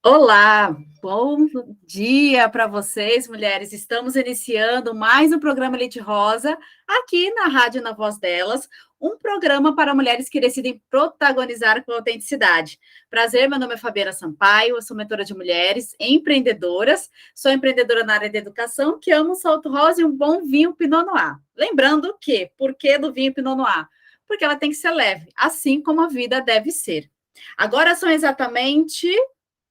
Olá, bom dia para vocês, mulheres. Estamos iniciando mais um programa Elite Rosa, aqui na Rádio Na Voz Delas, um programa para mulheres que decidem protagonizar com autenticidade. Prazer, meu nome é Fabiana Sampaio, eu sou mentora de mulheres empreendedoras, sou empreendedora na área da educação, que amo um salto rosa e um bom vinho Pinot Noir. Lembrando que, por que do vinho Pinot Noir? Porque ela tem que ser leve, assim como a vida deve ser. Agora são exatamente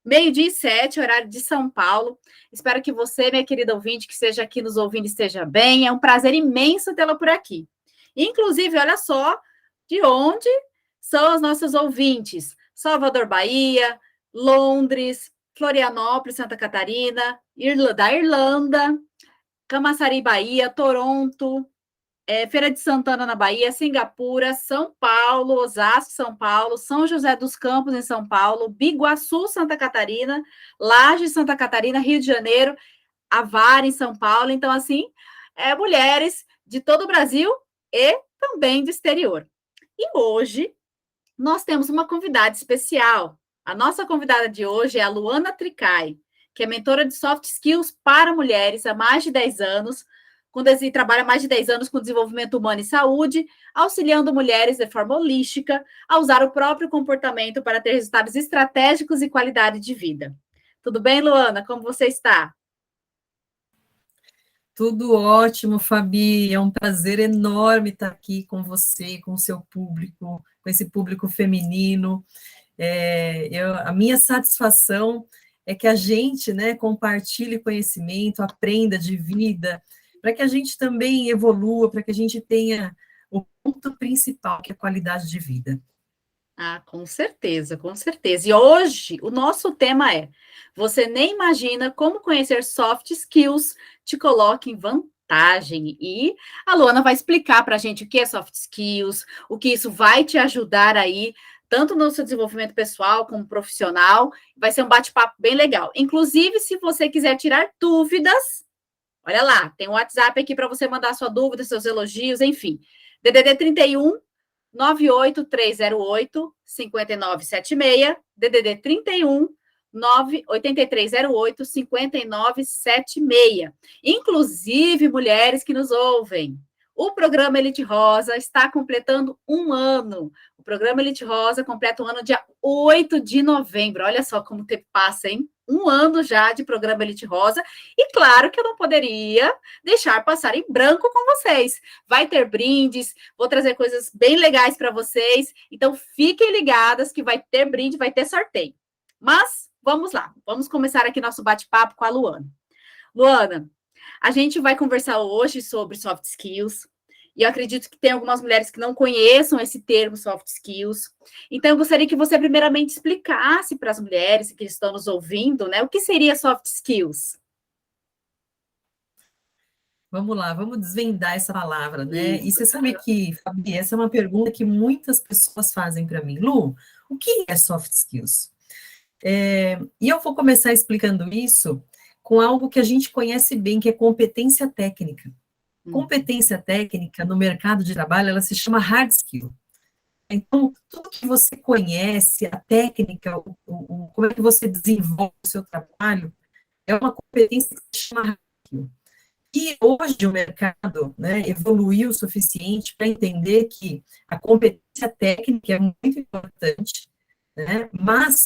12h07, horário de São Paulo. Espero que você, minha querida ouvinte, que esteja aqui nos ouvindo, esteja bem. É um prazer imenso tê-la por aqui. Inclusive, olha só de onde são os nossos ouvintes. Salvador, Bahia, Londres, Florianópolis, Santa Catarina, da Irlanda, Camaçari, Bahia, Toronto, Feira de Santana, na Bahia, Singapura, São Paulo, Osasco, São Paulo, São José dos Campos, em São Paulo, Biguaçu, Santa Catarina, Lages, Santa Catarina, Rio de Janeiro, Avar, em São Paulo. Então, assim, mulheres de todo o Brasil e também do exterior. E hoje nós temos uma convidada especial. A nossa convidada de hoje é a Luana Tricai, que é mentora de soft skills para mulheres há mais de 10 anos, trabalha há mais de 10 anos com desenvolvimento humano e saúde, auxiliando mulheres de forma holística a usar o próprio comportamento para ter resultados estratégicos e qualidade de vida. Tudo bem, Luana? Como você está? Tudo ótimo, Fabi. É um prazer enorme estar aqui com você, com o seu público, com esse público feminino. A minha satisfação é que a gente, né, compartilhe conhecimento, aprenda de vida, para que a gente também evolua, para que a gente tenha o ponto principal, que é a qualidade de vida. Ah, com certeza, com certeza. E hoje o nosso tema é: você nem imagina como conhecer soft skills te coloca em vantagem. E a Luana vai explicar para a gente o que é soft skills, o que isso vai te ajudar aí, tanto no seu desenvolvimento pessoal como profissional. Vai ser um bate-papo bem legal. Inclusive, se você quiser tirar dúvidas, olha lá, tem um WhatsApp aqui para você mandar sua dúvida, seus elogios, enfim. DDD 31 98308 5976, DDD 31 98308 5976. Inclusive, mulheres que nos ouvem, o programa Elite Rosa está completando um ano. O programa Elite Rosa completa um ano dia 8 de novembro. Olha só como o tempo passa, hein? Um ano já de programa Elite Rosa. E claro que eu não poderia deixar passar em branco com vocês. Vai ter brindes, vou trazer coisas bem legais para vocês. Então, fiquem ligadas que vai ter brinde, vai ter sorteio. Mas, vamos lá. Vamos começar aqui nosso bate-papo com a Luana. Luana, a gente vai conversar hoje sobre soft skills. E eu acredito que tem algumas mulheres que não conheçam esse termo soft skills. Então, eu gostaria que você, primeiramente, explicasse para as mulheres que estão nos ouvindo, né, o que seria soft skills. Vamos lá, vamos desvendar essa palavra, né? Isso. E você sabe que, Fabi, essa é uma pergunta que muitas pessoas fazem para mim. Lu, o que é soft skills? E eu vou começar explicando isso com algo que a gente conhece bem, que é competência técnica. Competência técnica no mercado de trabalho, ela se chama hard skill. Então, tudo que você conhece, a técnica, como é que você desenvolve o seu trabalho, é uma competência que se chama hard skill. E hoje o mercado, né, evoluiu o suficiente para entender que a competência técnica é muito importante, né, mas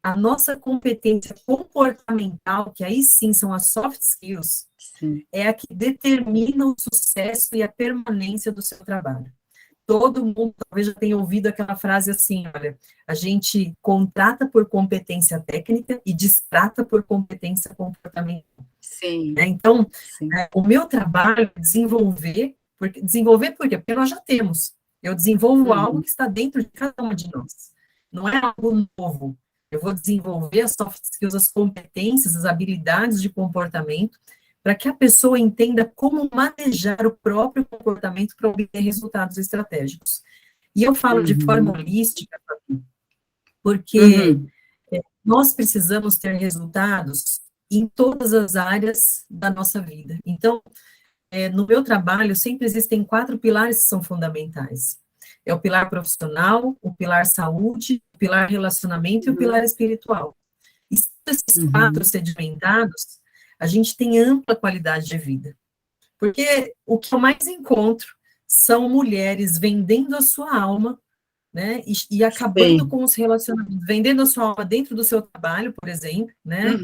a nossa competência comportamental, que aí sim são as soft skills, é a que determina o sucesso e a permanência do seu trabalho. Todo mundo talvez já tenha ouvido aquela frase assim, olha, a gente contrata por competência técnica e destrata por competência comportamental. Sim. Então, o meu trabalho é desenvolver por quê? Porque nós já temos. Eu desenvolvo algo que está dentro de cada uma de nós. Não é algo novo. Eu vou desenvolver as soft skills, as competências, as habilidades de comportamento, para que a pessoa entenda como manejar o próprio comportamento para obter resultados estratégicos. E eu falo de forma holística, porque nós precisamos ter resultados em todas as áreas da nossa vida. Então, no meu trabalho, sempre existem 4 pilares que são fundamentais. É o pilar profissional, o pilar saúde, o pilar relacionamento e o pilar espiritual. E esses quatro sedimentados, a gente tem ampla qualidade de vida. Porque o que eu mais encontro são mulheres vendendo a sua alma, né, e acabando Sim. com os relacionamentos, vendendo a sua alma dentro do seu trabalho, por exemplo, né,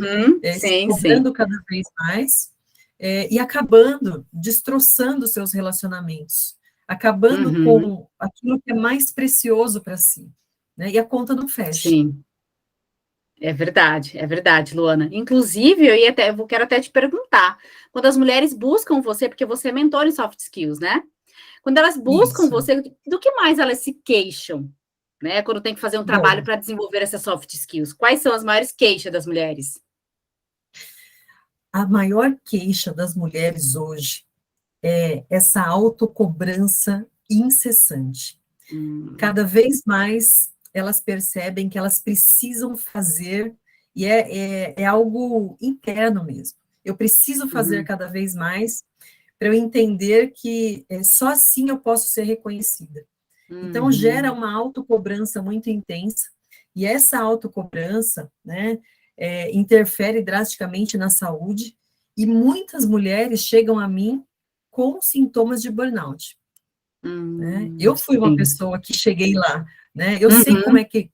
se Sim, sim. cobrando cada vez mais, e acabando, destroçando os seus relacionamentos, acabando Uhum, com aquilo que é mais precioso para si, né, e a conta não fecha. sim. É verdade, Luana. Inclusive, eu quero até te perguntar, quando as mulheres buscam você, porque você é mentor em soft skills, né? Quando elas buscam Isso. você, do que mais elas se queixam, né? Quando tem que fazer um trabalho Bom, para desenvolver essas soft skills. Quais são as maiores queixas das mulheres? a maior queixa das mulheres hoje é essa autocobrança incessante. Hum, Cada vez mais elas percebem que elas precisam fazer, e é algo interno mesmo. Eu preciso fazer uhum, cada vez mais para eu entender que só assim eu posso ser reconhecida. Então, gera uhum, uma autocobrança muito intensa, e essa autocobrança, né, interfere drasticamente na saúde, e muitas mulheres chegam a mim com sintomas de burnout, né? Eu fui uma sim. pessoa que cheguei lá, né? Eu sei Uhum, como é que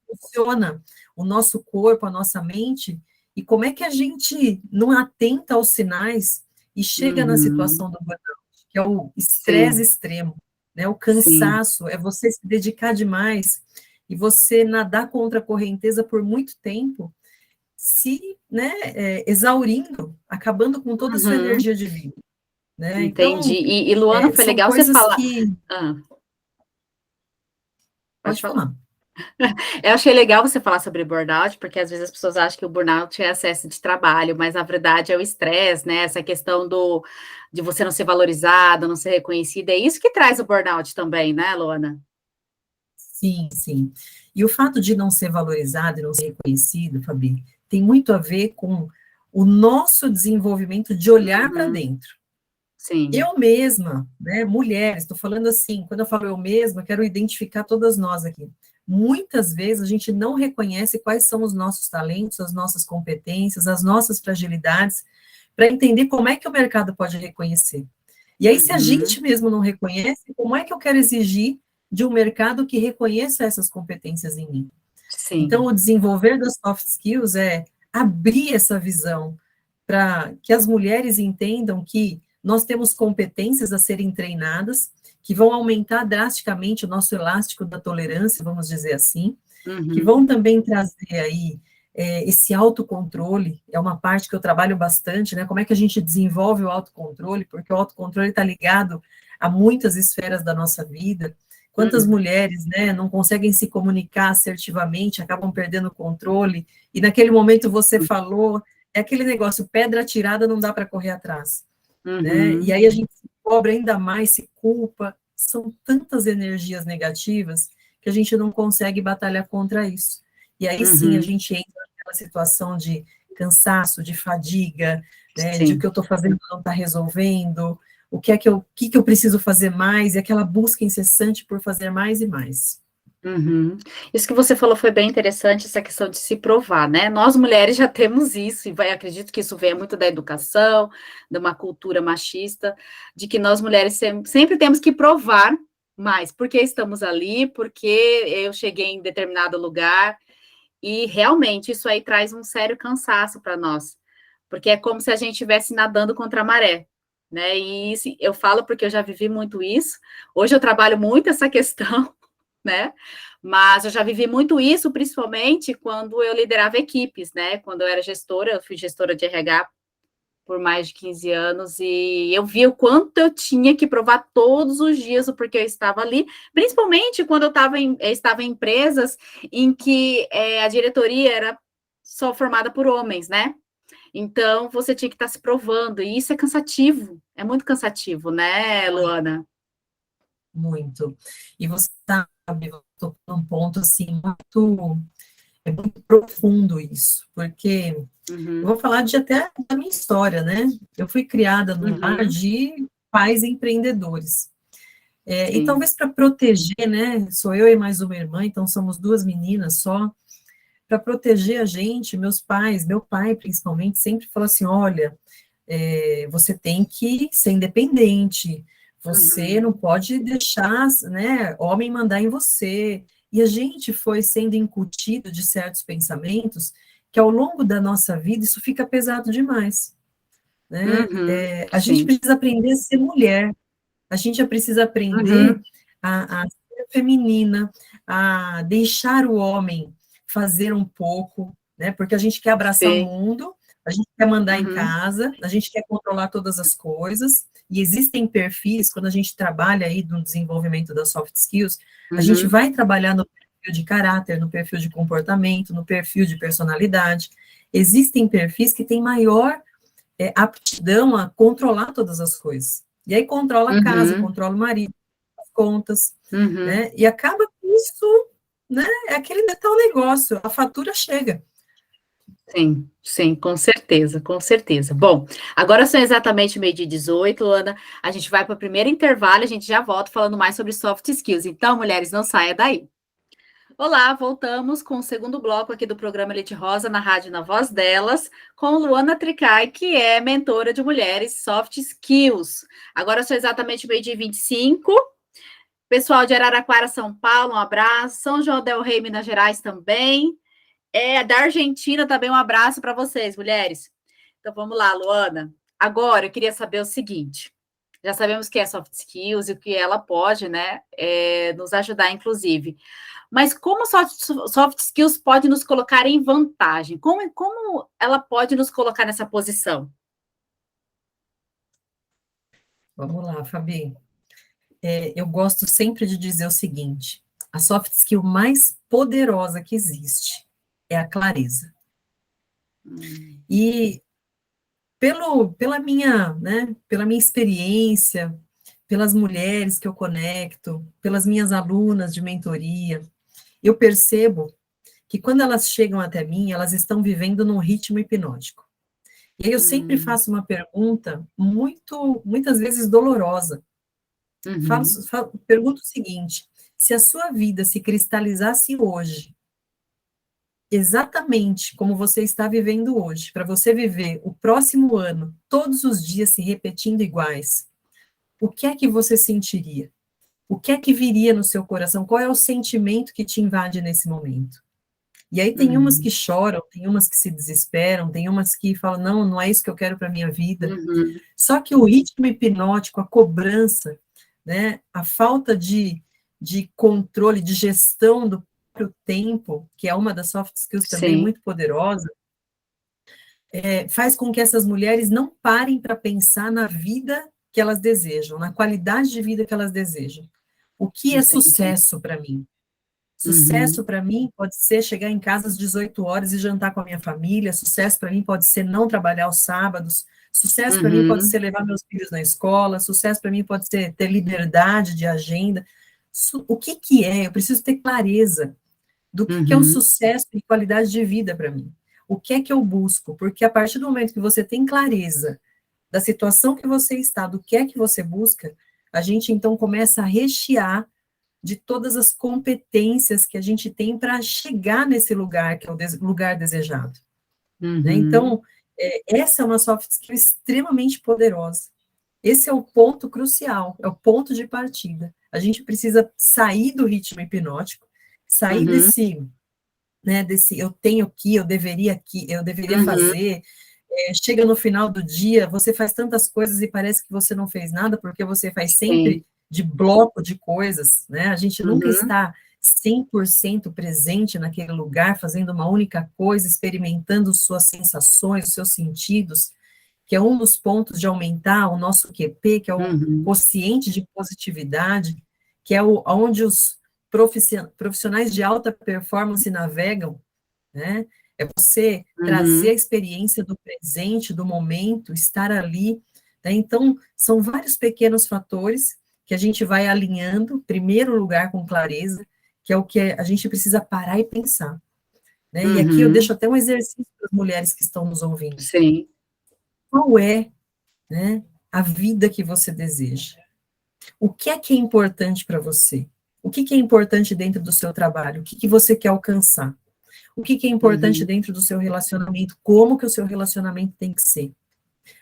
funciona o nosso corpo, a nossa mente, e como é que a gente não atenta aos sinais e chega na uhum, situação do burnout, que é o estresse sim, extremo, né? O sim. cansaço, é você se dedicar demais e você nadar contra a correnteza por muito tempo, se, né, exaurindo, acabando com toda a sua Uhum, energia de vida, né? entendi. Então, E, Luana, foi são legal você coisas falar. que... Ah, pode Pode falar. falar. Eu achei legal você falar sobre burnout, porque às vezes as pessoas acham que o burnout é excesso de trabalho, mas na verdade é o estresse, né? Essa questão de você não ser valorizado, não ser reconhecido, é isso que traz o burnout também, né, Luana? Sim, sim. E o fato de não ser valorizado e não ser reconhecido, Fabi, tem muito a ver com o nosso desenvolvimento de olhar para Uhum, dentro. sim. Eu mesma, né, mulher, estou falando assim, quando eu falo eu mesma, quero identificar todas nós aqui. Muitas vezes a gente não reconhece quais são os nossos talentos, as nossas competências, as nossas fragilidades, para entender como é que o mercado pode reconhecer. E aí, se a gente Uhum, mesmo não reconhece, como é que eu quero exigir de um mercado que reconheça essas competências em mim? Então, sim. o desenvolver das soft skills é abrir essa visão para que as mulheres entendam que nós temos competências a serem treinadas, que vão aumentar drasticamente o nosso elástico da tolerância, vamos dizer assim, que vão Uhum, também trazer aí esse autocontrole, é uma parte que eu trabalho bastante, né? Como é que a gente desenvolve o autocontrole, porque o autocontrole está ligado a muitas esferas da nossa vida. Quantas uhum, mulheres, né, não conseguem se comunicar assertivamente, acabam perdendo o controle, e naquele momento você falou, é aquele negócio, pedra atirada não dá para correr atrás, né? E uhum, aí a gente se cobra ainda mais, se culpa, são tantas energias negativas que a gente não consegue batalhar contra isso. E aí sim a uhum, gente entra naquela situação de cansaço, de fadiga, né, de o que sim. eu estou fazendo não está resolvendo, o que eu preciso fazer mais, e aquela busca incessante por fazer mais e mais. Uhum. Isso que você falou foi bem interessante, essa questão de se provar, né? Nós mulheres já temos isso, e acredito que isso venha muito da educação, de uma cultura machista, de que nós mulheres sempre temos que provar mais, porque estamos ali, porque eu cheguei em determinado lugar, e realmente isso aí traz um sério cansaço para nós, porque é como se a gente estivesse nadando contra a maré, né? E isso, eu falo porque eu já vivi muito isso, hoje eu trabalho muito essa questão, né? Mas eu já vivi muito isso, principalmente quando eu liderava equipes, né? Quando eu era gestora, eu fui gestora de RH por mais de 15 anos e eu vi o quanto eu tinha que provar todos os dias o porquê eu estava ali, principalmente quando estava em empresas em que a diretoria era só formada por homens, né? Então você tinha que estar se provando, e isso é cansativo, é muito cansativo, né, Luana? Muito. E você sabe, eu estou num ponto assim muito profundo isso, porque eu Uhum, vou falar de até da minha história, né? Eu fui criada num lar uhum, de pais empreendedores. E sim. talvez para proteger, né? Sou eu e mais uma irmã, então somos duas meninas só. para proteger a gente, meus pais, meu pai principalmente, sempre falou assim, olha, você tem que ser independente, você não pode deixar, né, homem mandar em você. E a gente foi sendo incutido de certos pensamentos que ao longo da nossa vida isso fica pesado demais, né? A gente Sim. precisa aprender a ser mulher, a gente precisa aprender a ser feminina, a deixar o homem fazer um pouco, né? Porque a gente quer abraçar o Sim. mundo, a gente quer mandar em casa, a gente quer controlar todas as coisas, e existem perfis, quando a gente trabalha aí no desenvolvimento das soft skills, a gente vai trabalhar no perfil de caráter, no perfil de comportamento, no perfil de personalidade. Existem perfis que têm maior aptidão a controlar todas as coisas. E aí controla a casa, controla o marido, as contas, né? E acaba com isso, né? É aquele tal negócio, a fatura chega. Sim, sim, com certeza, com certeza. Bom, agora são exatamente 12h18, Luana. A gente vai para o primeiro intervalo, a gente já volta falando mais sobre soft skills. Então, mulheres, não saia daí. Olá, voltamos com o segundo bloco aqui do programa Elite Rosa na rádio Na Voz Delas, com Luana Tricai, que é mentora de mulheres soft skills. Agora são exatamente 12h25. Pessoal de Araraquara, São Paulo, um abraço. São João del Rei, Minas Gerais também. Da Argentina também um abraço para vocês, mulheres. Então vamos lá, Luana. Agora eu queria saber o seguinte: já sabemos que é soft skills e o que ela pode, né, nos ajudar, inclusive. Mas como soft skills pode nos colocar em vantagem? Como ela pode nos colocar nessa posição? Vamos lá, Fabi. Eu gosto sempre de dizer o seguinte: a soft skill mais poderosa que existe é a clareza. E pela minha experiência, pelas mulheres que eu conecto, pelas minhas alunas de mentoria, eu percebo que quando elas chegam até mim, elas estão vivendo num ritmo hipnótico. E aí eu sempre faço uma pergunta muitas vezes dolorosa. Pergunto o seguinte: se a sua vida se cristalizasse hoje, exatamente como você está vivendo hoje, para você viver o próximo ano, todos os dias se repetindo iguais, o que é que você sentiria? O que é que viria no seu coração? Qual é o sentimento que te invade nesse momento? E aí tem umas que choram, tem umas que se desesperam, tem umas que falam, não, não é isso que eu quero para a minha vida. Só que o ritmo hipnótico, a cobrança, né, a falta de controle, de gestão do próprio tempo, que é uma das soft skills também Sim. muito poderosa, faz com que essas mulheres não parem para pensar na vida que elas desejam, na qualidade de vida que elas desejam. O que é Entendi. sucesso para mim? Sucesso para mim pode ser chegar em casa às 18 horas e jantar com a minha família. Sucesso para mim pode ser não trabalhar aos sábados. Sucesso para mim pode ser levar meus filhos na escola. Sucesso para mim pode ser ter liberdade de agenda. O que que é? Eu preciso ter clareza do que é um sucesso e qualidade de vida para mim. O que é que eu busco? Porque a partir do momento que você tem clareza da situação que você está, do que é que você busca, a gente então começa a rechear de todas as competências que a gente tem para chegar nesse lugar, que é o lugar desejado. Né? Então, essa é uma soft skill extremamente poderosa. Esse é o ponto crucial, é o ponto de partida. A gente precisa sair do ritmo hipnótico, sair desse eu tenho que, eu deveria fazer. Chega no final do dia, você faz tantas coisas e parece que você não fez nada, porque você faz sempre de bloco de coisas, né? A gente nunca está 100% presente naquele lugar, fazendo uma única coisa, experimentando suas sensações, seus sentidos, que é um dos pontos de aumentar o nosso QP, que é o quociente de positividade, que é onde os profissionais de alta performance navegam, né? É você trazer a experiência do presente, do momento, estar ali, né? Então, são vários pequenos fatores que a gente vai alinhando, em primeiro lugar, com clareza, que é o que a gente precisa parar e pensar, né? E aqui eu deixo até um exercício para as mulheres que estão nos ouvindo. Sim. Qual é, né, a vida que você deseja? O que é importante para você? O que é importante dentro do seu trabalho? O que você quer alcançar? O que é importante dentro do seu relacionamento, como que o seu relacionamento tem que ser.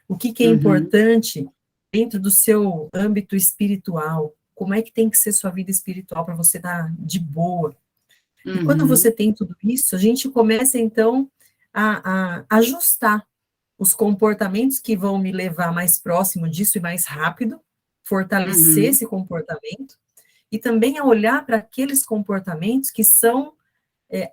O que é importante dentro do seu âmbito espiritual, como é que tem que ser sua vida espiritual para você estar de boa. E quando você tem tudo isso, a gente começa, então, a ajustar os comportamentos que vão me levar mais próximo disso e mais rápido, fortalecer esse comportamento, e também a olhar para aqueles comportamentos que são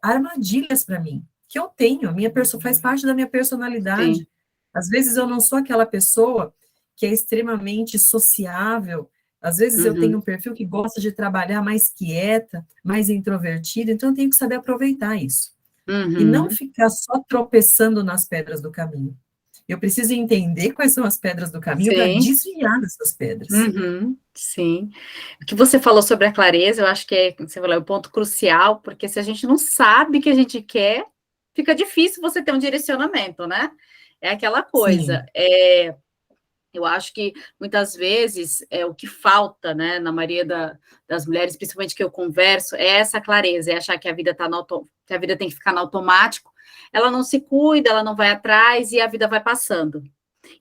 armadilhas para mim, que eu tenho, a minha pessoa faz parte da minha personalidade. Sim. Às vezes eu não sou aquela pessoa que é extremamente sociável, às vezes eu tenho um perfil que gosta de trabalhar mais quieta, mais introvertida, então eu tenho que saber aproveitar isso. E não ficar só tropeçando nas pedras do caminho. Eu preciso entender quais são as pedras do caminho para Sim. desviar dessas pedras. Sim. O que você falou sobre a clareza, eu acho que você falou, é o ponto crucial, porque se a gente não sabe o que a gente quer, fica difícil você ter um direcionamento, né? É aquela coisa. Sim. Eu acho que muitas vezes o que falta, né, na maioria das mulheres, principalmente que eu converso, é essa clareza, é achar que a vida que a vida tem que ficar no automático. Ela não se cuida, ela não vai atrás e a vida vai passando.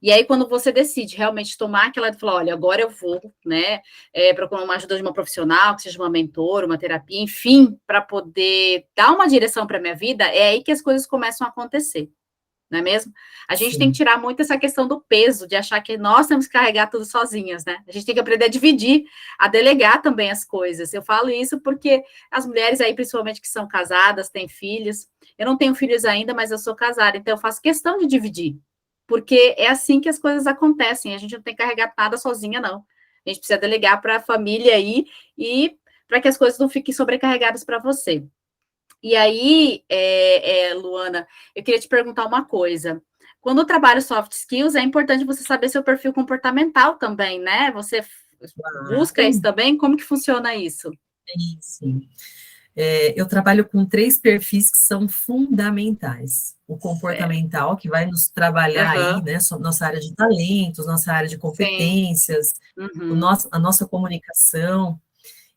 E aí, quando você decide realmente tomar aquela, falar, olha, agora eu vou, né, procurar uma ajuda de uma profissional, que seja uma mentora, uma terapia, enfim, para poder dar uma direção para a minha vida, é aí que as coisas começam a acontecer, não é mesmo? A gente tem que Sim. tirar muito essa questão do peso, de achar que nós temos que carregar tudo sozinhas, né? A gente tem que aprender a dividir, a delegar também as coisas. Eu falo isso porque as mulheres aí, principalmente que são casadas, têm filhos, eu não tenho filhos ainda, mas eu sou casada, então eu faço questão de dividir. Porque é assim que as coisas acontecem, a gente não tem que carregar nada sozinha, não. A gente precisa delegar para a família aí e para que as coisas não fiquem sobrecarregadas para você. E aí, Luana, eu queria te perguntar uma coisa. Quando eu trabalho soft skills, é importante você saber seu perfil comportamental também, né? Você busca isso Claro. também? Como que funciona isso? Sim. Eu trabalho com 3 perfis que são fundamentais. O Certo. comportamental, que vai nos trabalhar aí, Aham. né, nossa área de talentos, nossa área de Sim. competências, a nossa comunicação.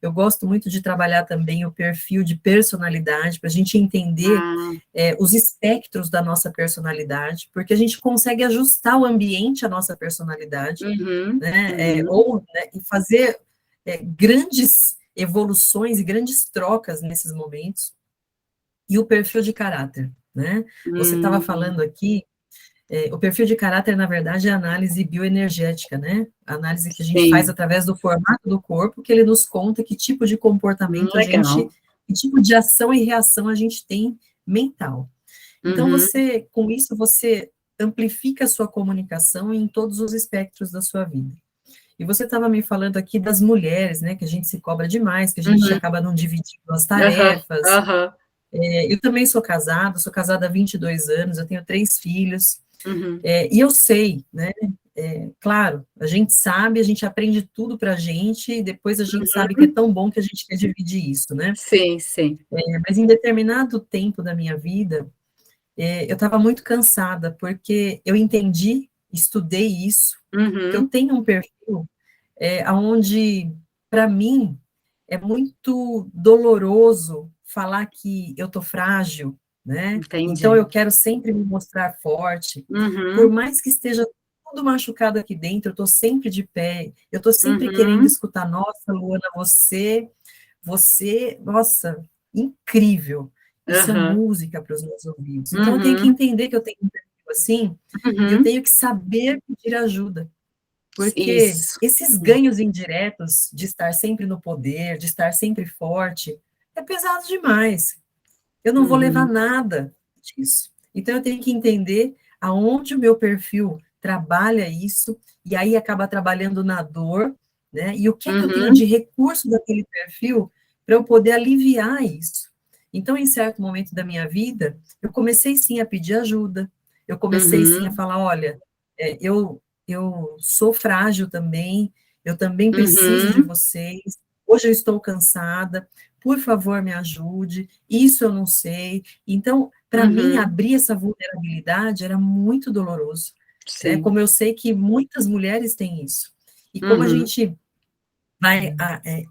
Eu gosto muito de trabalhar também o perfil de personalidade, para a gente entender Ah, os espectros da nossa personalidade, porque a gente consegue ajustar o ambiente à nossa personalidade, né, né, e fazer grandes evoluções e grandes trocas nesses momentos. E o perfil de caráter, né? Você estava falando aqui, o perfil de caráter, na verdade, é a análise bioenergética, né? A análise que a gente faz sim. através do formato do corpo, que ele nos conta que tipo de comportamento Legal. que tipo de ação e reação a gente tem mental. Então, com isso, você amplifica a sua comunicação em todos os espectros da sua vida. E você estava me falando aqui das mulheres, né, que a gente se cobra demais, que a gente acaba não dividindo as Aham, tarefas. aham. Eu também sou casada há 22 anos, eu tenho 3 filhos, Uhum. e eu sei, né, claro, a gente sabe, a gente aprende tudo para a gente, e depois a gente sabe que é tão bom que a gente quer dividir isso, né? Sim, sim. Mas em determinado tempo da minha vida, eu estava muito cansada, porque eu entendi, estudei isso, que eu Uhum. tenho um perfil onde, para mim, é muito doloroso falar que eu tô frágil, né? Então Entendi. eu quero sempre me mostrar forte, por Uhum. mais que esteja tudo machucado aqui dentro, eu tô sempre de pé, eu tô sempre querendo Uhum. escutar, nossa, Luana, nossa, incrível. Isso é Aham. música para os meus ouvidos. Então eu tenho que Uhum. entender que eu tenho um perfil assim, e eu Uhum. tenho que saber pedir ajuda. Porque Isso. esses ganhos indiretos de estar sempre no poder, de estar sempre forte, é pesado demais. Eu não vou levar Uhum. nada disso. Então, eu tenho que entender aonde o meu perfil trabalha isso, e aí acaba trabalhando na dor, né? E o que é que eu tenho de Uhum. recurso daquele perfil para eu poder aliviar isso. Então, em certo momento da minha vida, eu comecei sim a pedir ajuda, eu comecei sim a Uhum. falar: olha, eu sou frágil também, eu também preciso de Uhum. vocês, hoje eu estou cansada, por favor, me ajude, isso eu não sei. Então, para mim, Uhum. abrir essa vulnerabilidade era muito doloroso, né? Sim. Como eu sei que muitas mulheres têm isso. E como a Uhum. gente vai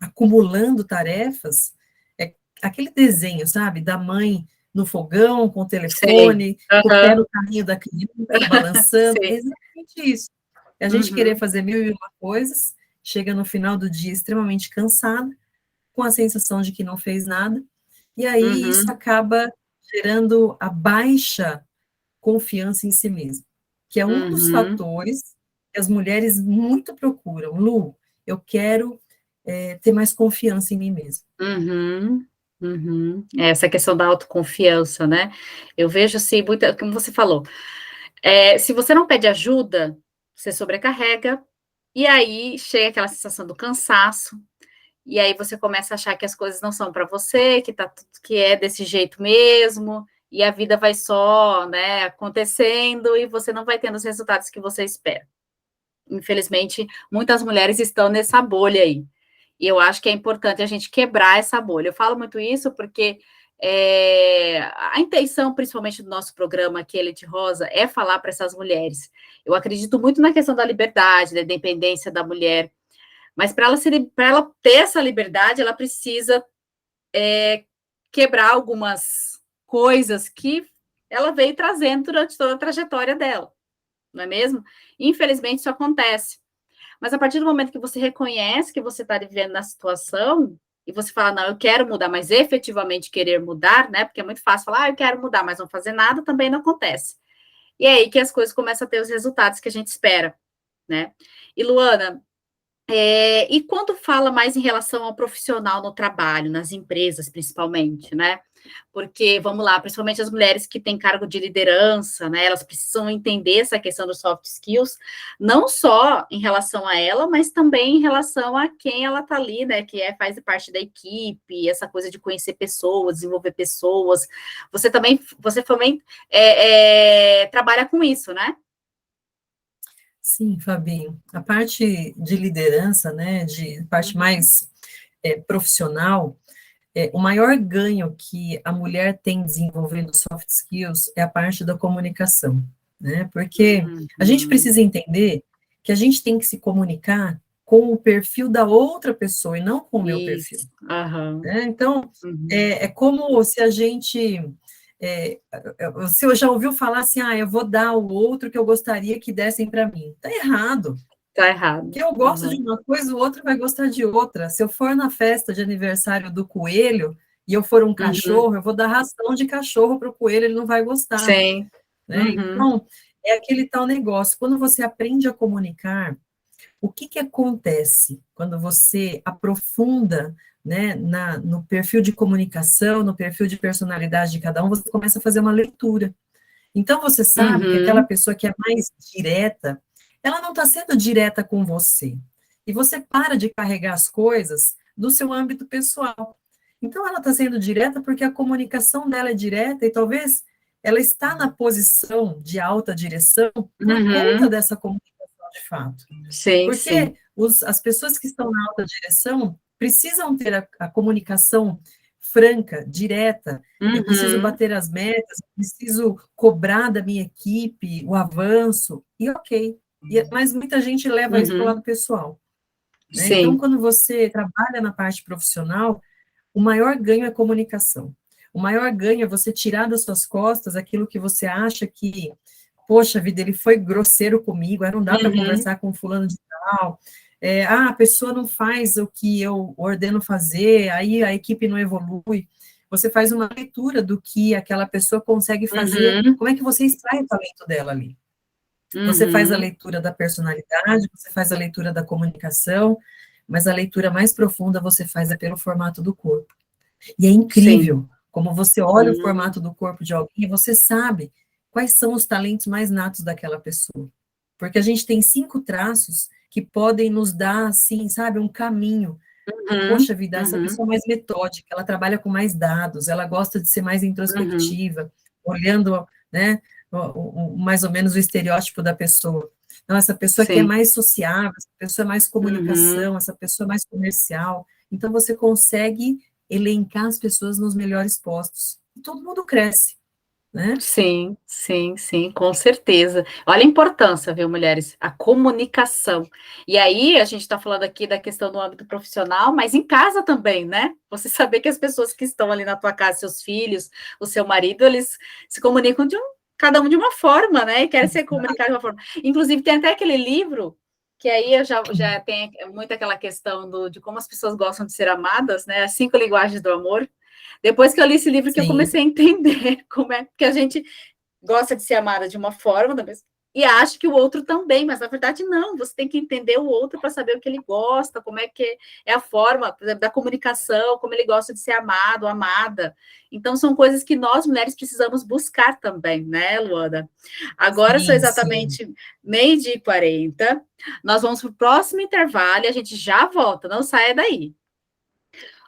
acumulando tarefas, é aquele desenho, sabe, da mãe no fogão, com o Sei. telefone, com o pé Aham. no carrinho da criança, balançando. É Sim. exatamente isso. É a gente querer Uhum. fazer mil e uma coisas, chega no final do dia extremamente cansada, com a sensação de que não fez nada, e aí isso Uhum. acaba gerando a baixa confiança em si mesma, que é um dos Uhum. fatores que as mulheres muito procuram. Lu, eu quero ter mais confiança em mim mesma. Uhum. Uhum. Essa questão da autoconfiança, né? Eu vejo assim, muita, como você falou, se você não pede ajuda, você sobrecarrega, e aí chega aquela sensação do cansaço, e aí você começa a achar que as coisas não são para você, que tá tudo que é desse jeito mesmo, e a vida vai só, né, acontecendo e você não vai tendo os resultados que você espera. Infelizmente, muitas mulheres estão nessa bolha aí. E eu acho que é importante a gente quebrar essa bolha. Eu falo muito isso porque a intenção, principalmente do nosso programa aqui, Elite Rosa, é falar para essas mulheres. Eu acredito muito na questão da liberdade, da independência da mulher, mas para ela ter essa liberdade, ela precisa quebrar algumas coisas que ela veio trazendo durante toda a trajetória dela, não é mesmo? Infelizmente, isso acontece. Mas a partir do momento que você reconhece que você está vivendo na situação, e você fala, não, eu quero mudar, mas efetivamente querer mudar, né? Porque é muito fácil falar, eu quero mudar, mas não fazer nada, também não acontece. E é aí que as coisas começam a ter os resultados que a gente espera, né? E Luana, e quando fala mais em relação ao profissional no trabalho, nas empresas principalmente, né? Porque, vamos lá, principalmente as mulheres que têm cargo de liderança, né? Elas precisam entender essa questão dos soft skills, não só em relação a ela, mas também em relação a quem ela está ali, né? Que faz parte da equipe, essa coisa de conhecer pessoas, desenvolver pessoas. Você também trabalha com isso, né? Sim, Fabinho, a parte de liderança, né, de parte Uhum. mais profissional, o maior ganho que a mulher tem desenvolvendo soft skills é a parte da comunicação, né? Porque a gente Uhum. precisa entender que a gente tem que se comunicar com o perfil da outra pessoa e não com o meu perfil, Isso. Aham. né? Então, Uhum. é como se a gente. É, você já ouviu falar assim, eu vou dar ao outro que eu gostaria que dessem para mim. Está errado. Tá errado. Que eu gosto de Uhum. uma coisa, o outro vai gostar de outra. Se eu for na festa de aniversário do coelho e eu for um Uhum. cachorro, eu vou dar ração de cachorro para o coelho, ele não vai gostar, Sim. né? Uhum. Então, é aquele tal negócio. Quando você aprende a comunicar, o que que acontece quando você aprofunda, né, no perfil de comunicação, no perfil de personalidade de cada um, você começa a fazer uma leitura. Então, você sabe que aquela Uhum. pessoa que é mais direta, ela não está sendo direta com você. E você para de carregar as coisas do seu âmbito pessoal. Então, ela está sendo direta porque a comunicação dela é direta e talvez ela está na posição de alta direção por conta Uhum. dessa comunicação de fato. Sim, sim. Porque as pessoas que estão na alta direção precisam ter a comunicação franca, direta. Eu preciso Uhum. bater as metas, eu preciso cobrar da minha equipe o avanço, e ok. Mas muita gente leva isso para o Uhum. lado pessoal, né? Então, Sim. quando você trabalha na parte profissional, o maior ganho é comunicação. O maior ganho é você tirar das suas costas aquilo que você acha que, poxa vida, ele foi grosseiro comigo, não dá para Uhum. conversar com fulano de tal, a pessoa não faz o que eu ordeno fazer, aí a equipe não evolui. Você faz uma leitura do que aquela pessoa consegue fazer, Uhum. como é que você extrai o talento dela ali. Você faz a Uhum. leitura da personalidade, você faz a leitura da comunicação, mas a leitura mais profunda você faz é pelo formato do corpo. E é Sim. incrível como você olha o Uhum. formato do corpo de alguém e você sabe quais são os talentos mais natos daquela pessoa. Porque a gente tem 5 traços que podem nos dar, assim, sabe, um caminho. Uhum. Poxa vida, essa Uhum. pessoa é mais metódica, ela trabalha com mais dados, ela gosta de ser mais Uhum. introspectiva, olhando, né, mais ou menos o estereótipo da pessoa. Não, essa pessoa aqui é Sim. mais sociável, essa pessoa é mais Uhum. comunicação, essa pessoa é mais comercial. Então, você consegue elencar as pessoas nos melhores postos. E todo mundo cresce. né? Sim, sim, sim, com certeza. Olha a importância, viu, mulheres? A comunicação. E aí, a gente está falando aqui da questão do âmbito profissional, mas em casa também, né? Você saber que as pessoas que estão ali na tua casa, seus filhos, o seu marido, eles se comunicam cada um de uma forma, né? E querem ser comunicados de uma forma. Inclusive, tem até aquele livro, que aí eu já tem muito aquela questão de como as pessoas gostam de ser amadas, né? As 5 linguagens do amor. Depois que eu li esse livro que eu Sim, comecei a entender como é que a gente gosta de ser amada de uma forma e acha que o outro também, mas na verdade não, você tem que entender o outro para saber o que ele gosta, como é que é a forma, por exemplo, da comunicação, como ele gosta de ser amado, amada. Então são coisas que nós mulheres precisamos buscar também, né, Luana? Agora são sim. exatamente 12h40. Nós vamos para o próximo intervalo e a gente já volta, não saia daí.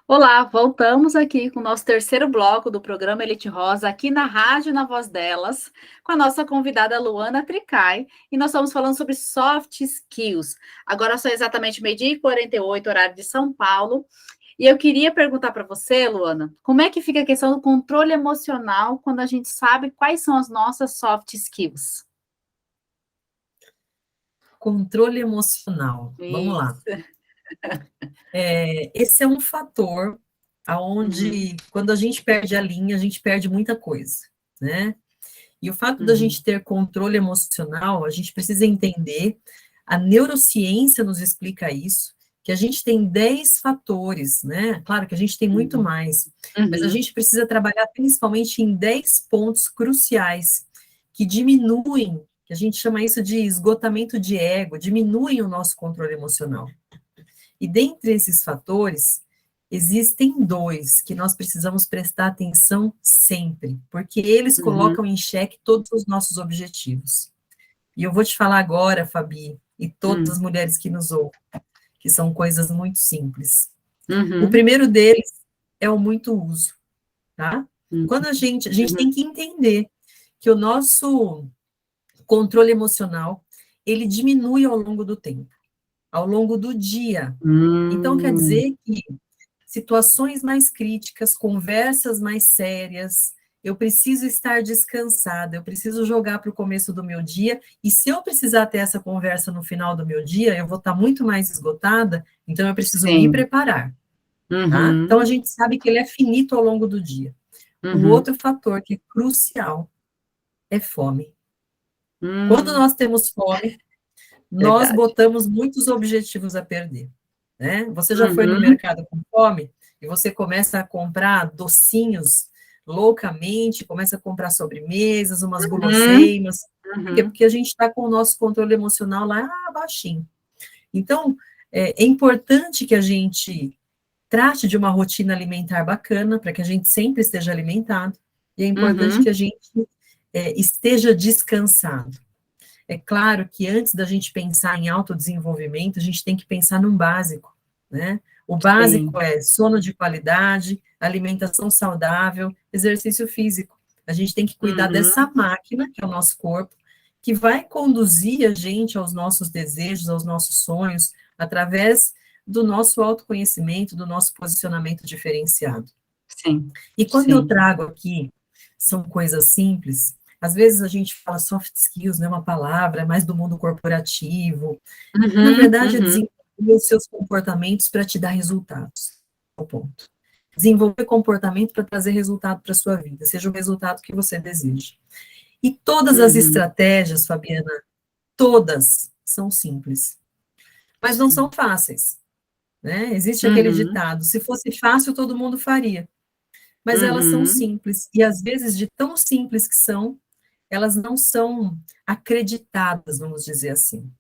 Olá, voltamos aqui com o nosso terceiro bloco do programa Elite Rosa, aqui na Rádio Na Voz Delas, com a nossa convidada Luana Tricai, e nós estamos falando sobre soft skills. Agora são exatamente 12h48, horário de São Paulo, e eu queria perguntar para você, Luana, como é que fica a questão do controle emocional quando a gente sabe quais são as nossas soft skills? Controle emocional. Vamos lá. Isso. Esse é um fator Uhum, aonde, quando a gente perde a linha, a gente perde muita coisa, né? E o fato da uhum, gente ter controle emocional, a gente precisa entender, a neurociência nos explica isso, que a gente tem 10 fatores, né? Claro que a gente tem muito uhum, mais, mas a uhum. gente precisa trabalhar principalmente em 10 pontos cruciais que diminuem, que a gente chama isso de esgotamento de ego, diminuem o nosso controle emocional. E dentre esses fatores, existem dois que nós precisamos prestar atenção sempre, porque eles Uhum, colocam em xeque todos os nossos objetivos. E eu vou te falar agora, Fabi, e todas as uhum, mulheres que nos ouvem, que são coisas muito simples. O uhum, primeiro deles é o muito uso, tá? uhum, Quando a gente tem uhum. que entender que o nosso controle emocional, ele diminui ao longo do tempo, ao longo do dia. Então, quer Hum, dizer que situações mais críticas, conversas mais sérias, eu preciso estar descansada, eu preciso jogar para o começo do meu dia, e se eu precisar ter essa conversa no final do meu dia, eu vou estar muito mais esgotada, então eu preciso me sim. preparar, tá? Então a Uhum, gente sabe que ele é finito ao longo do dia. O uhum, outro fator que é crucial é fome. Quando hum, nós temos fome, nós verdade. botamos muitos objetivos a perder, né? Você já foi no Uhum, mercado com fome e você começa a comprar docinhos loucamente, começa a comprar sobremesas, umas uhum, guloseimas. Por quê? uhum, Porque a gente está com o nosso controle emocional lá baixinho. Então, é importante que a gente trate de uma rotina alimentar bacana, para que a gente sempre esteja alimentado, e é importante que uhum, a gente esteja descansado. É claro que antes da gente pensar em autodesenvolvimento, a gente tem que pensar num básico, né? O sim. básico é sono de qualidade, alimentação saudável, exercício físico. A gente tem que cuidar dessa Uhum, máquina, que é o nosso corpo, que vai conduzir a gente aos nossos desejos, aos nossos sonhos, através do nosso autoconhecimento, do nosso posicionamento diferenciado. sim, E quando eu sim. trago aqui, são coisas simples, às vezes a gente fala soft skills, não é uma palavra, é mais do mundo corporativo. Na Uhum, verdade, é uhum, desenvolver os seus comportamentos para te dar resultados. É o ponto. Desenvolver comportamento para trazer resultado para a sua vida, seja o resultado que você deseja. E todas as uhum, estratégias, Fabiana, todas são simples, mas não são sim. fáceis, né? Existe aquele Uhum, ditado: se fosse fácil, todo mundo faria. Mas elas são uhum, simples, e às vezes, de tão simples que são, elas não são acreditadas, vamos dizer assim.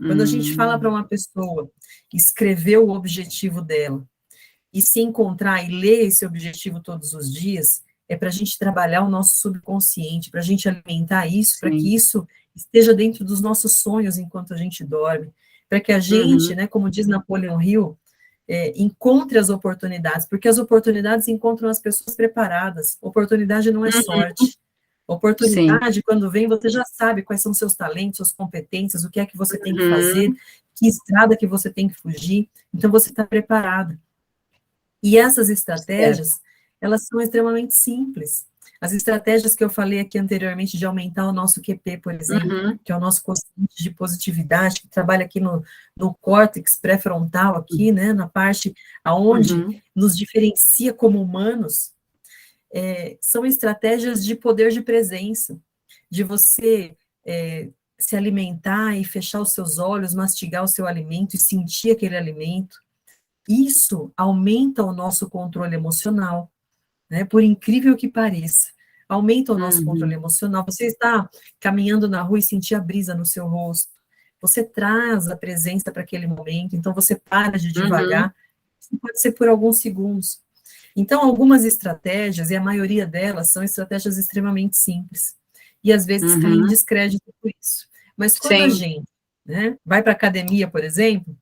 Quando a gente fala para uhum, uma pessoa escrever o objetivo dela e se encontrar e ler esse objetivo todos os dias, é para a gente trabalhar o nosso subconsciente, para a gente alimentar isso, para que sim. isso esteja dentro dos nossos sonhos enquanto a gente dorme, para que a gente, Uhum, né, como diz Napoleão Hill, encontre as oportunidades, porque as oportunidades encontram as pessoas preparadas. Oportunidade não é uhum, sorte. sim. Oportunidade, quando vem, você já sabe quais são seus talentos, suas competências, o que é que você tem que fazer, Uhum, que estrada que você tem que fugir. Então, você está preparado. E essas certo. estratégias, elas são extremamente simples. As estratégias que eu falei aqui anteriormente de aumentar o nosso QP, por exemplo, que é o nosso quociente de positividade, que trabalha aqui no córtex pré-frontal, aqui, né, na parte aonde nos diferencia como humanos, são estratégias de poder de presença, de você se alimentar e fechar os seus olhos, mastigar o seu alimento e sentir aquele alimento. Isso aumenta o nosso controle emocional, né? Por incrível que pareça, aumenta o nosso controle emocional. Você está caminhando na rua e sentir a brisa no seu rosto, você traz a presença para aquele momento, então você para de devagar, pode ser por alguns segundos. Então, algumas estratégias, e a maioria delas, são estratégias extremamente simples, e às vezes caem em descrédito por isso. Mas quando a gente, né, vai para a academia, por exemplo,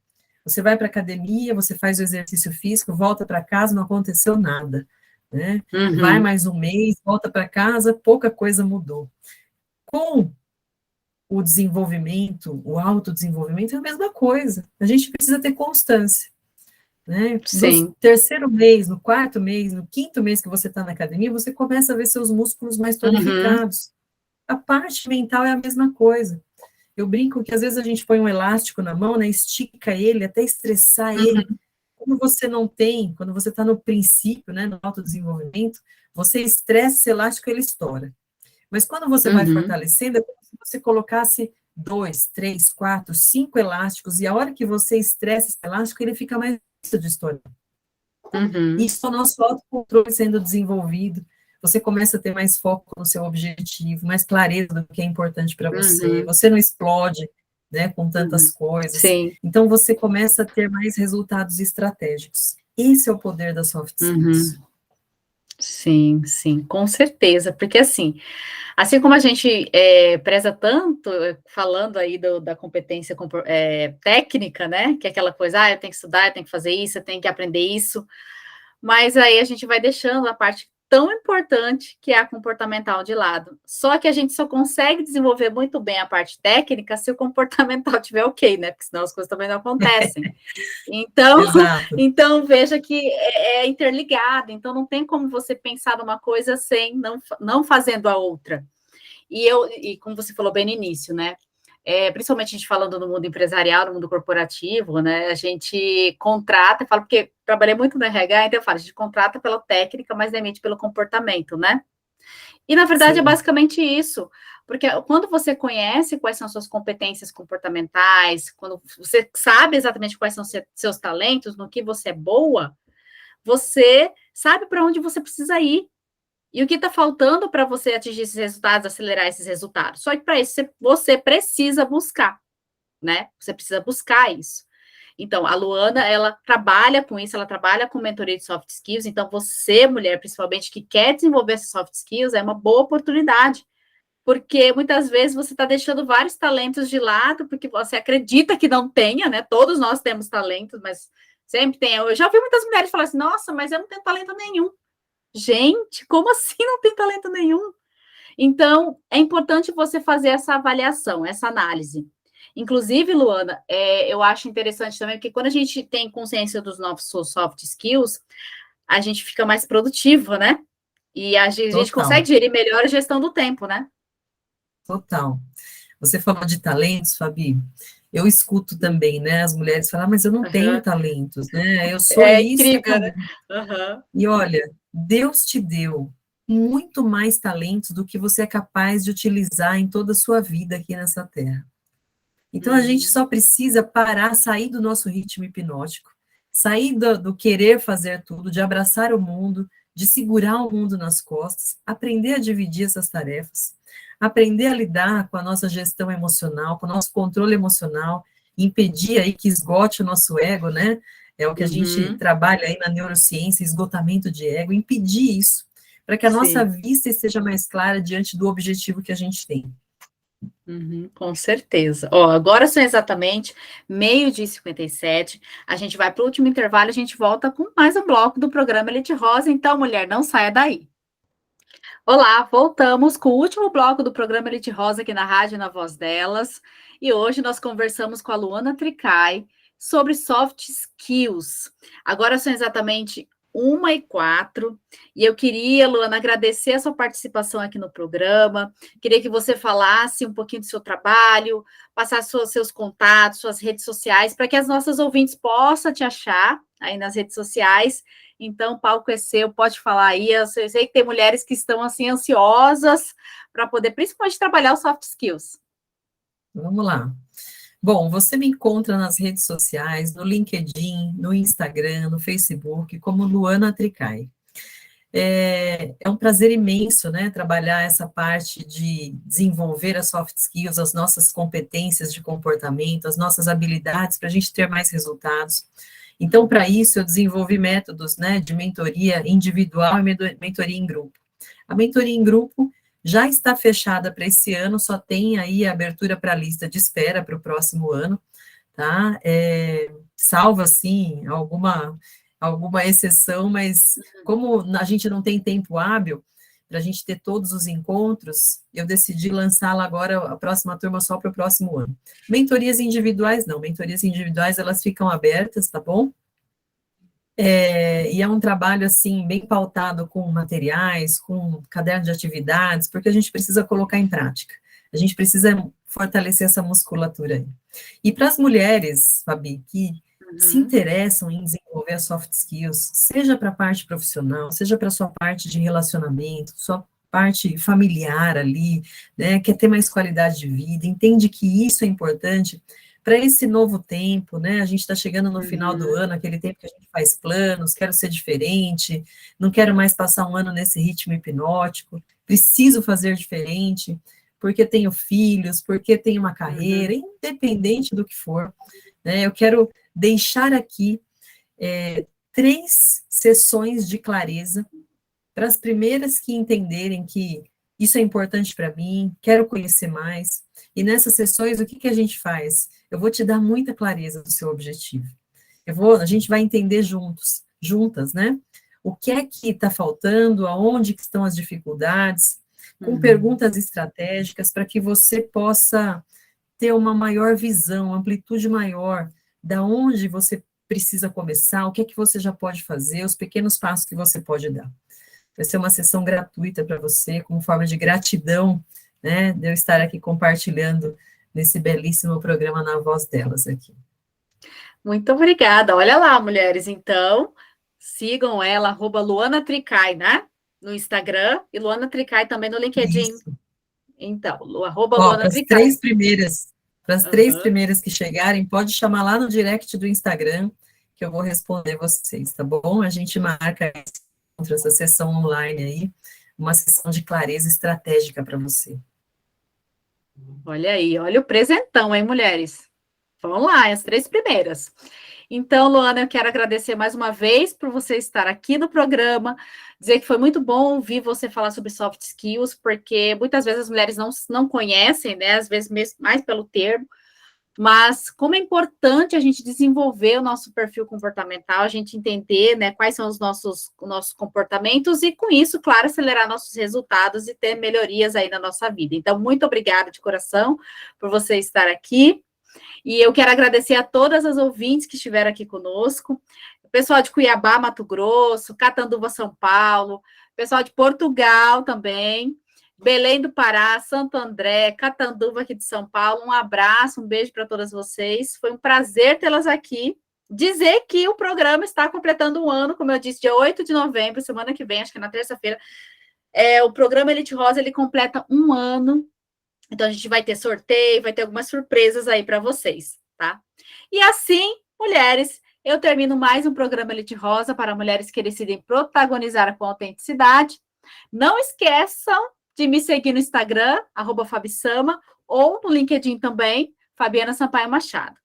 você vai para a academia, você faz o exercício físico, volta para casa, não aconteceu nada, né? Vai mais um mês, volta para casa, pouca coisa mudou. Com o desenvolvimento, o autodesenvolvimento é a mesma coisa. A gente precisa ter constância, né? No terceiro mês, no quarto mês, no quinto mês que você está na academia, você começa a ver seus músculos mais tonificados. A parte mental é a mesma coisa. Eu brinco que às vezes a gente põe um elástico na mão, né, estica ele até estressar ele. Quando você não tem, quando você está no princípio, né, no autodesenvolvimento, você estressa esse elástico, ele estoura. Mas quando você vai fortalecendo, é como se você colocasse 2, 3, 4, 5 elásticos, e a hora que você estressa esse elástico, ele fica mais difícil de estourar. Isso é o nosso autocontrole sendo desenvolvido. Você começa a ter mais foco no seu objetivo, mais clareza do que é importante para você. Você não explode, né, com tantas coisas. Então, você começa a ter mais resultados estratégicos. Esse é o poder da soft skills. Sim, sim, com certeza. Porque, assim como a gente preza tanto, falando aí da competência técnica, né, que é aquela coisa, eu tenho que estudar, eu tenho que fazer isso, eu tenho que aprender isso, mas aí a gente vai deixando a parte tão importante que é a comportamental de lado. Só que a gente só consegue desenvolver muito bem a parte técnica se o comportamental estiver ok, né? Porque senão as coisas também não acontecem. Então veja que é interligado, então não tem como você pensar numa coisa sem não fazendo a outra. E como você falou bem no início, né? Principalmente a gente falando no mundo empresarial, no mundo corporativo, né? A gente contrata, falo porque trabalhei muito no RH, então eu falo, a gente contrata pela técnica, mas demite pelo comportamento, né? E na verdade é basicamente isso, porque quando você conhece quais são suas competências comportamentais, quando você sabe exatamente quais são seus talentos, no que você é boa, você sabe para onde você precisa ir. E o que está faltando para você atingir esses resultados, acelerar esses resultados? Só que para isso você precisa buscar, né? Você precisa buscar isso. Então, a Luana, ela trabalha com isso, ela trabalha com mentoria de soft skills. Então, você, mulher, principalmente, que quer desenvolver essas soft skills, é uma boa oportunidade. Porque muitas vezes você está deixando vários talentos de lado, porque você acredita que não tenha, né? Todos nós temos talentos, mas sempre tem. Eu já ouvi muitas mulheres falar assim: nossa, mas eu não tenho talento nenhum. Gente, como assim não tem talento nenhum? Então, é importante você fazer essa avaliação, essa análise. Inclusive, Luana, eu acho interessante também, porque quando a gente tem consciência dos nossos soft skills, a gente fica mais produtivo, né? E a gente consegue gerir melhor a gestão do tempo, né? Total. Você falou de talentos, Fabi. Eu escuto também, né? As mulheres falam, mas eu não tenho talentos, né? Eu sou isso, incrível, né? E olha, Deus te deu muito mais talentos do que você é capaz de utilizar em toda a sua vida aqui nessa terra. Então, a gente só precisa parar, sair do nosso ritmo hipnótico, sair do querer fazer tudo, de abraçar o mundo, de segurar o mundo nas costas, aprender a dividir essas tarefas, aprender a lidar com a nossa gestão emocional, com o nosso controle emocional, impedir aí que esgote o nosso ego, né? É o que a gente trabalha aí na neurociência, esgotamento de ego, impedir isso, para que a nossa vista esteja mais clara diante do objetivo que a gente tem. Com certeza. Agora são exatamente 12h57. A gente vai para o último intervalo, a gente volta com mais um bloco do programa Elite Rosa. Então, mulher, não saia daí. Olá, voltamos com o último bloco do programa Elite Rosa aqui na rádio, na voz delas. E hoje nós conversamos com a Luana Tricai sobre soft skills. Agora são exatamente 1h04, e eu queria, Luana, agradecer a sua participação aqui no programa, queria que você falasse um pouquinho do seu trabalho, passasse seus contatos, suas redes sociais, para que as nossas ouvintes possam te achar aí nas redes sociais. Então, o palco é seu, pode falar aí. Eu sei que tem mulheres que estão assim ansiosas para poder, principalmente, trabalhar os soft skills. Vamos lá. Bom, você me encontra nas redes sociais, no LinkedIn, no Instagram, no Facebook, como Luana Tricai. É um prazer imenso, né, trabalhar essa parte de desenvolver as soft skills, as nossas competências de comportamento, as nossas habilidades para a gente ter mais resultados. Então, para isso, eu desenvolvi métodos, né, de mentoria individual e mentoria em grupo. A mentoria em grupo já está fechada para esse ano, só tem aí a abertura para a lista de espera para o próximo ano, tá? Salvo, assim, alguma exceção, mas como a gente não tem tempo hábil para a gente ter todos os encontros, eu decidi lançá-la agora, a próxima turma, só para o próximo ano. Mentorias individuais, não. Mentorias individuais, elas ficam abertas, tá bom? E é um trabalho, assim, bem pautado com materiais, com caderno de atividades, porque a gente precisa colocar em prática. A gente precisa fortalecer essa musculatura aí. E para as mulheres, Fabi, que se interessam em desenvolver as soft skills, seja para a parte profissional, seja para a sua parte de relacionamento, sua parte familiar ali, né, quer ter mais qualidade de vida, entende que isso é importante para esse novo tempo, né, a gente está chegando no final do ano, aquele tempo que a gente faz planos, quero ser diferente, não quero mais passar um ano nesse ritmo hipnótico, preciso fazer diferente, porque tenho filhos, porque tenho uma carreira, independente do que for, né, eu quero deixar aqui 3 sessões de clareza para as primeiras que entenderem que isso é importante para mim, quero conhecer mais, e nessas sessões, o que a gente faz? Eu vou te dar muita clareza do seu objetivo. A gente vai entender juntas, né? O que é que está faltando, aonde que estão as dificuldades, com perguntas estratégicas para que você possa ter uma maior visão, amplitude maior, da onde você precisa começar, o que é que você já pode fazer, os pequenos passos que você pode dar. Vai ser uma sessão gratuita para você, como forma de gratidão, né, de eu estar aqui compartilhando nesse belíssimo programa Na Voz Delas aqui. Muito obrigada. Olha lá, mulheres, então, sigam ela, @Luana Tricai, né? No Instagram, e Luana Tricai também no LinkedIn. Isso. Então, @Luana Para as Tricai. Para as 3 primeiras que chegarem, pode chamar lá no direct do Instagram, que eu vou responder vocês, tá bom? A gente marca essa sessão online aí, uma sessão de clareza estratégica para você. Olha aí, olha o presentão, hein, mulheres? Vamos lá, as 3 primeiras. Então, Luana, eu quero agradecer mais uma vez por você estar aqui no programa, dizer que foi muito bom ouvir você falar sobre soft skills, porque muitas vezes as mulheres não conhecem, né? Às vezes mais pelo termo, mas como é importante a gente desenvolver o nosso perfil comportamental, a gente entender, né, quais são os nossos comportamentos e, com isso, claro, acelerar nossos resultados e ter melhorias aí na nossa vida. Então, muito obrigada de coração por você estar aqui. E eu quero agradecer a todas as ouvintes que estiveram aqui conosco, o pessoal de Cuiabá, Mato Grosso, Catanduva, São Paulo, pessoal de Portugal também, Belém do Pará, Santo André, Catanduva aqui de São Paulo. Um abraço, um beijo para todas vocês. Foi um prazer tê-las aqui. Dizer que o programa está completando um ano, como eu disse, dia 8 de novembro, semana que vem, acho que é na terça-feira. O programa Elite Rosa, ele completa um ano. Então, a gente vai ter sorteio, vai ter algumas surpresas aí para vocês, tá? E assim, mulheres, eu termino mais um programa Elite Rosa para mulheres que decidem protagonizar com autenticidade. Não esqueçam de me seguir no Instagram, @Fabisama, ou no LinkedIn também, Fabiana Sampaio Machado.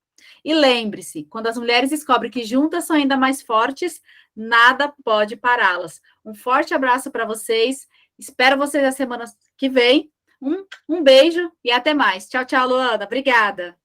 E lembre-se, quando as mulheres descobrem que juntas são ainda mais fortes, nada pode pará-las. Um forte abraço para vocês. Espero vocês na semana que vem. Um beijo e até mais. Tchau, tchau, Luana. Obrigada.